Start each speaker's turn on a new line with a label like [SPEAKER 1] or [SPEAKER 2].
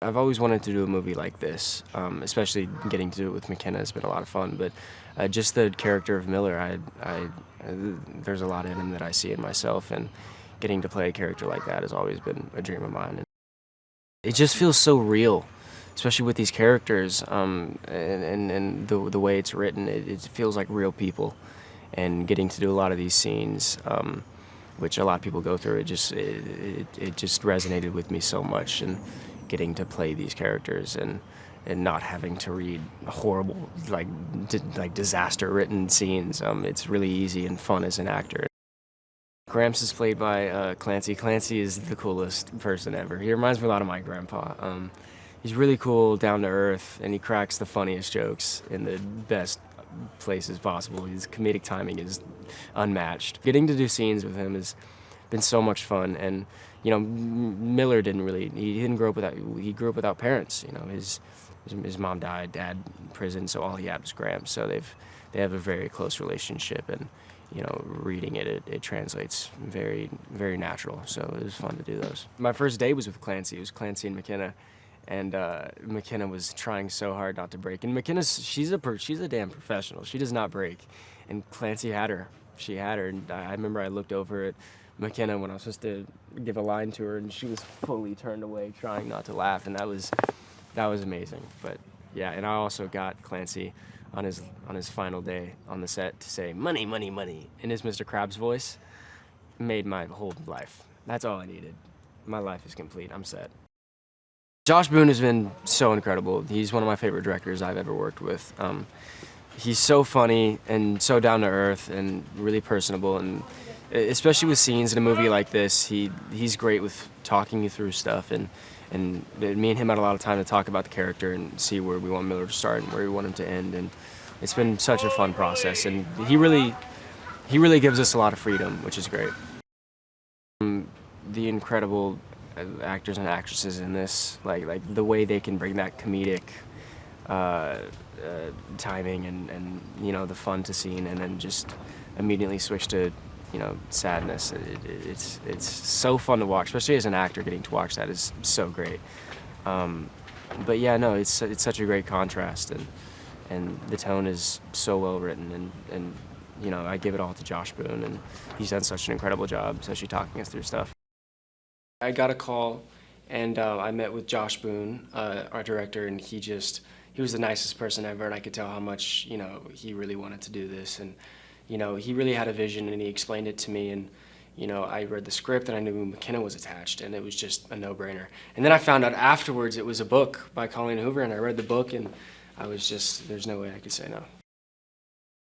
[SPEAKER 1] I've always wanted to do a movie like this, especially getting to do it with McKenna has been a lot of fun. But just the character of Miller, there's a lot in him that I see in myself, and getting to play a character like that has always been a dream of mine. And it just feels so real, especially with these characters, and the way it's written. It feels like real people, and getting to do a lot of these scenes. Which a lot of people go through. It just resonated with me so much, and getting to play these characters and not having to read horrible like disaster written scenes. It's really easy and fun as an actor. Gramps is played by Clancy. Clancy is the coolest person ever. He reminds me a lot of my grandpa. He's really cool, down to earth, and he cracks the funniest jokes in the best places possible. His comedic timing is unmatched. Getting to do scenes with him has been so much fun, and Miller didn't grow up without, he grew up without parents. His mom died, dad in prison, so all he had was Gramps. So they have a very close relationship, and reading it translates very, very natural. So it was fun to do those. My first day was with Clancy. It was Clancy and McKenna. And McKenna was trying so hard not to break. And she's a damn professional. She does not break. And Clancy had her. She had her. And I remember I looked over at McKenna when I was supposed to give a line to her, and she was fully turned away, trying not to laugh. And that was amazing. But yeah, and I also got Clancy on his final day on the set to say "money, money, money" in his Mr. Krabs voice. Made my whole life. That's all I needed. My life is complete. I'm set. Josh Boone has been so incredible. He's one of my favorite directors I've ever worked with. He's so funny and so down to earth and really personable, and especially with scenes in a movie like this, he's great with talking you through stuff, and me and him had a lot of time to talk about the character and see where we want Miller to start and where we want him to end, and it's been such a fun process, and he really gives us a lot of freedom, which is great. The incredible actors and actresses in this, like the way they can bring that comedic timing and the fun to scene, and then just immediately switch to sadness. It's so fun to watch, especially as an actor. Getting to watch that is so great. But yeah, no, it's such a great contrast, and the tone is so well written, and I give it all to Josh Boone, and he's done such an incredible job, especially talking us through stuff. I got a call, and I met with Josh Boone, our director, and he was the nicest person ever, and I could tell how much he really wanted to do this, and he really had a vision, and he explained it to me, and I read the script, and I knew McKenna was attached, and it was just a no-brainer. And then I found out afterwards it was a book by Colleen Hoover, and I read the book, and I was just, there's no way I could say no.